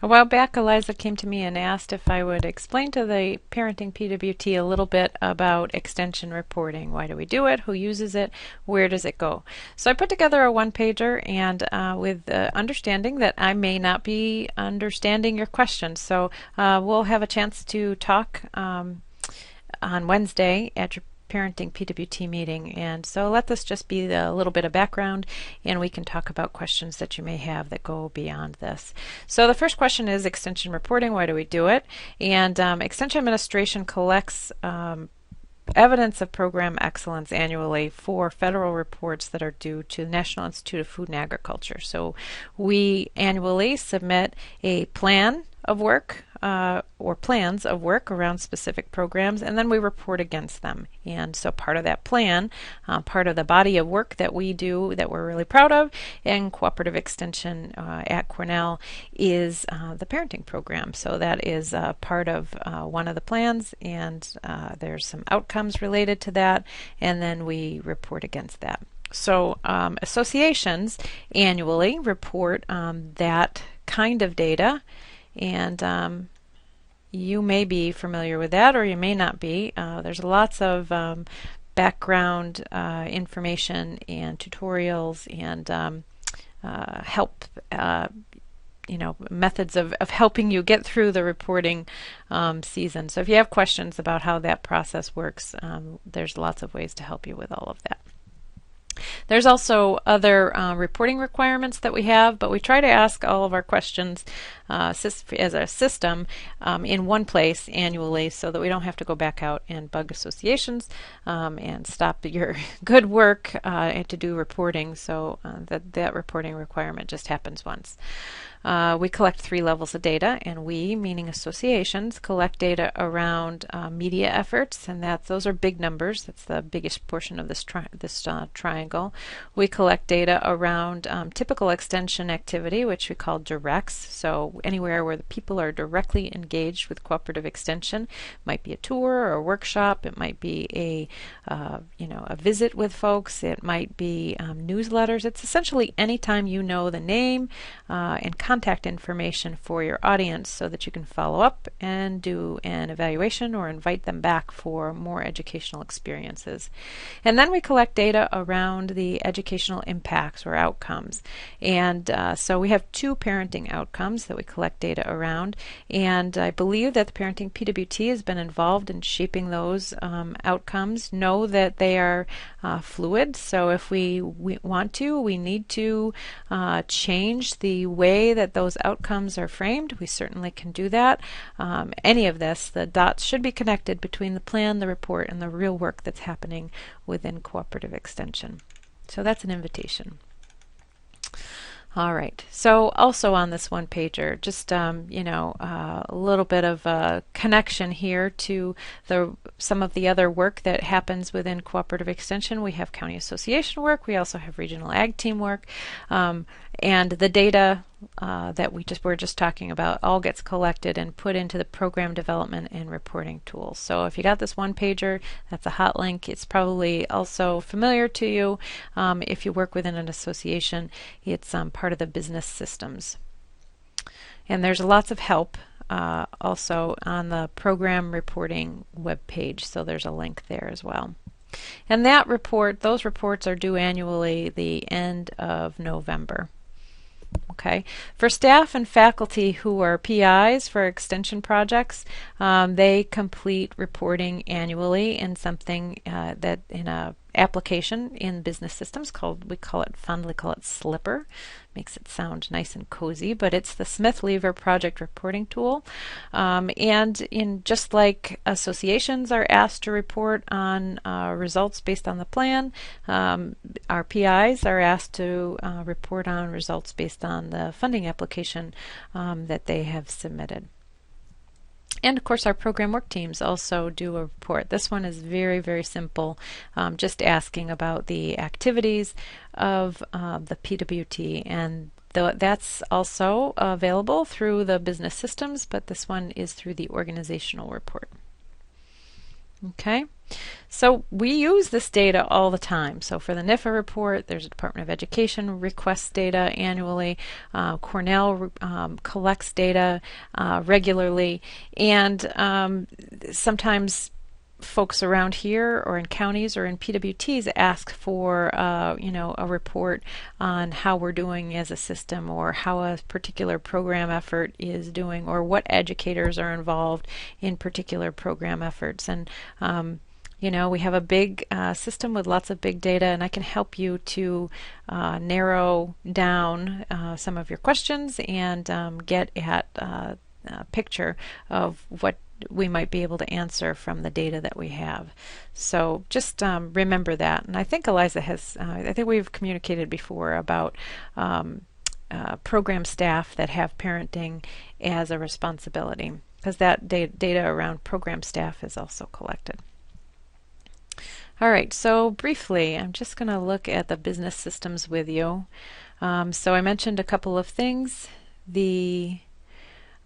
A while back, Eliza came to me and asked if I would explain to the Parenting PWT a little bit about extension reporting. Why do we do it? Who uses it? Where does it go? So I put together a one-pager, and with the understanding that I may not be understanding your questions. So we'll have a chance to talk on Wednesday at your Parenting PWT meeting. And so let this just be a little bit of background, and we can talk about questions that you may have that go beyond this. So the first question is extension reporting. Why do we do it? And Extension Administration collects evidence of program excellence annually for federal reports that are due to the National Institute of Food and Agriculture. So we annually submit a plan of work or plans of work around specific programs, and then we report against them. And so part of that plan, part of the body of work that we do that we're really proud of in cooperative extension at Cornell is the parenting program. So that is part of one of the plans, and there's some outcomes related to that, and then we report against that. So associations annually report that kind of data, and you may be familiar with that, or you may not be. There's lots of background information and tutorials and help, methods of helping you get through the reporting season. So if you have questions about how that process works, there's lots of ways to help you with all of that. There's also other reporting requirements that we have, but we try to ask all of our questions as a system in one place annually so that we don't have to go back out and bug associations and stop your good work and to do reporting, so that reporting requirement just happens once. We collect 3 levels of data, and we, meaning associations, collect data around media efforts, and those are big numbers. That's the biggest portion of this triangle. We collect data around typical extension activity, which we call directs. So anywhere where the people are directly engaged with cooperative extension. It might be a tour or a workshop. It might be a visit with folks. It might be newsletters. It's essentially anytime you know the name and contact information for your audience so that you can follow up and do an evaluation or invite them back for more educational experiences. And then we collect data around the educational impacts or outcomes. And so we have 2 parenting outcomes that we collect data around, and I believe that the Parenting PWT has been involved in shaping those outcomes. Know that they are fluid, so if we want to, we need to change the way that those outcomes are framed. We certainly can do that. Any of this, the dots should be connected between the plan, the report, and the real work that's happening within cooperative extension. So that's an invitation. All right, so also on this one pager, just a little bit of a connection here to some of the other work that happens within cooperative extension. We have county association work, we also have regional ag team work, and the data that we're just talking about all gets collected and put into the program development and reporting tools. So if you got this one pager, that's a hot link. It's probably also familiar to you. If you work within an association, it's part of the business systems. And there's lots of help also on the program reporting webpage, so there's a link there as well. And those reports are due annually the end of November. Okay. For staff and faculty who are PIs for extension projects, they complete reporting annually in something that in a application in business systems we fondly call it Slipper. Makes it sound nice and cozy, but it's the Smith-Lever project reporting tool. And just like associations are asked to report on results based on the plan, our PIs are asked to report on results based on the funding application that they have submitted. And of course our program work teams also do a report. This one is very, very simple, just asking about the activities of the PWT, and that's also available through the business systems, but this one is through the organizational report. Okay. So we use this data all the time. So for the NIFA report, there's a Department of Education requests data annually. Cornell collects data regularly, and sometimes folks around here or in counties or in PWTs ask for a report on how we're doing as a system, or how a particular program effort is doing, or what educators are involved in particular program efforts. And we have a big system with lots of big data, and I can help you to narrow down some of your questions and get at a picture of what we might be able to answer from the data that we have. So just remember that. And I think Eliza has, I think we've communicated before about program staff that have parenting as a responsibility, because that data around program staff is also collected. All right, so briefly, I'm just going to look at the business systems with you. So I mentioned a couple of things. The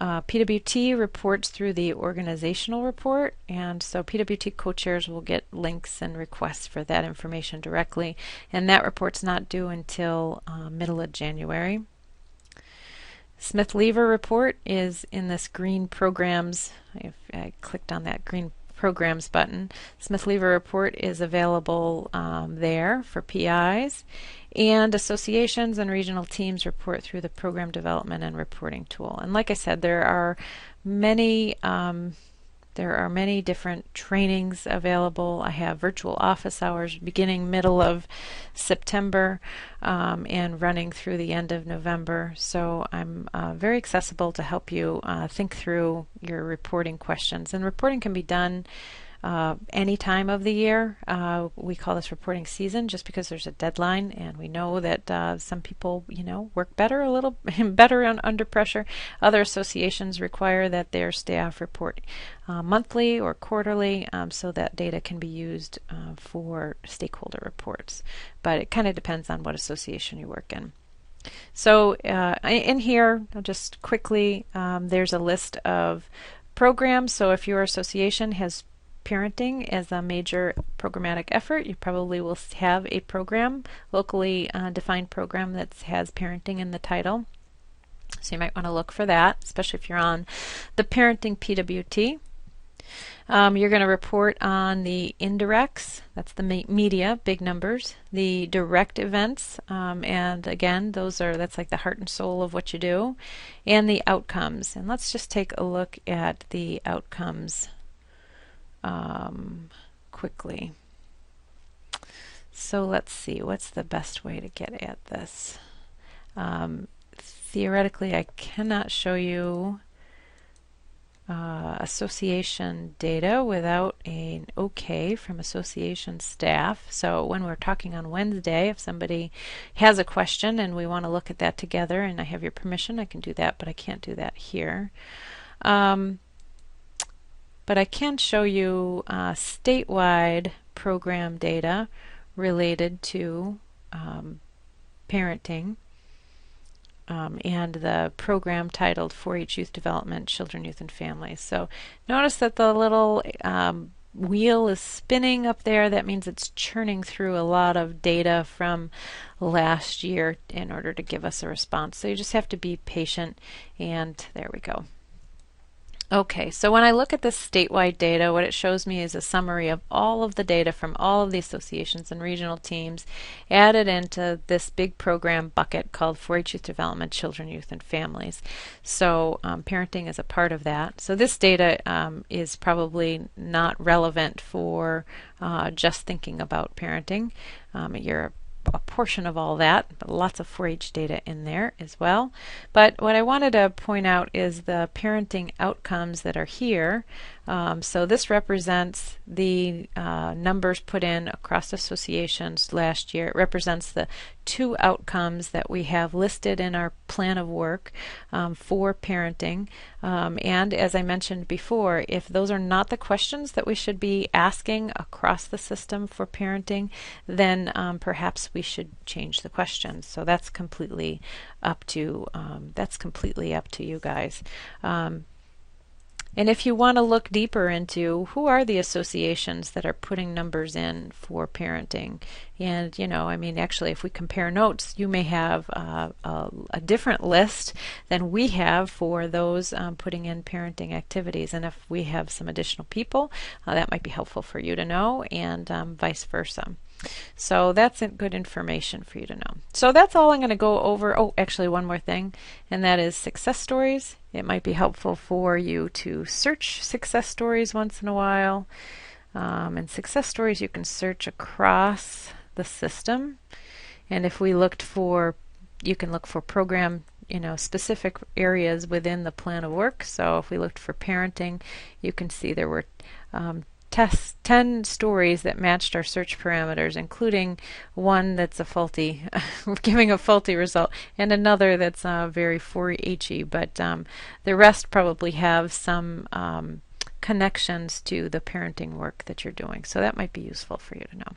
PWT reports through the organizational report, and so PWT co-chairs will get links and requests for that information directly, and that report's not due until middle of January. Smith-Lever report is in this green programs. I clicked on that green programs button. Smith-Lever report is available there for PIs, and associations and regional teams report through the program development and reporting tool. And like I said, there are many different trainings available. I have virtual office hours beginning middle of September and running through the end of November. So I'm very accessible to help you think through your reporting questions. And reporting can be done any time of the year. We call this reporting season just because there's a deadline, and we know that some people, work better, a little better under pressure. Other associations require that their staff report monthly or quarterly, so that data can be used for stakeholder reports. But it kind of depends on what association you work in. So in here, I'll just quickly, there's a list of programs. So if your association has parenting as a major programmatic effort, you probably will have a program, locally defined program that has parenting in the title. So you might want to look for that, especially if you're on the parenting PWT. You're going to report on the indirects, that's the media, big numbers, the direct events, and again, that's like the heart and soul of what you do, and the outcomes. And let's just take a look at the outcomes quickly. So let's see, what's the best way to get at this? Theoretically, I cannot show you association data without an okay from association staff. So when we're talking on Wednesday, if somebody has a question and we want to look at that together and I have your permission, I can do that, but I can't do that here. But I can show you statewide program data related to parenting and the program titled 4-H Youth Development, Children, Youth, and Families. So notice that the little wheel is spinning up there. That means it's churning through a lot of data from last year in order to give us a response. So you just have to be patient, and there we go. Okay, so when I look at this statewide data, what it shows me is a summary of all of the data from all of the associations and regional teams added into this big program bucket called 4-H Youth Development, Children, Youth, and Families. So parenting is a part of that. So this data is probably not relevant for just thinking about parenting. You're a portion of all that, but lots of 4-H data in there as well. But what I wanted to point out is the parenting outcomes that are here. So this represents the numbers put in across associations last year. It represents the 2 outcomes that we have listed in our plan of work for parenting. And as I mentioned before, if those are not the questions that we should be asking across the system for parenting, then perhaps we should change the questions. So that's completely up to you guys. And if you want to look deeper into who are the associations that are putting numbers in for parenting, and I mean, actually, if we compare notes, you may have a different list than we have for those putting in parenting activities. And if we have some additional people, that might be helpful for you to know, and vice versa. So that's good information for you to know. So that's all I'm going to go over. Oh, actually, one more thing, and that is success stories. It might be helpful for you to search success stories once in a while. And success stories you can search across the system. And if we looked for, you can look for program, specific areas within the plan of work. So if we looked for parenting, you can see there were 10 stories that matched our search parameters, including one that's a faulty, giving a faulty result, and another that's very 4-H-y, but the rest probably have some connections to the parenting work that you're doing. So that might be useful for you to know.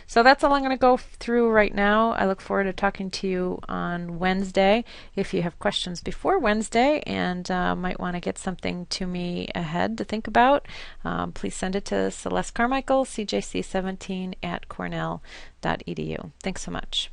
So that's all I'm going to go through right now. I look forward to talking to you on Wednesday. If you have questions before Wednesday and might want to get something to me ahead to think about, please send it to Celeste Carmichael, CJC17 @cornell.edu. Thanks so much.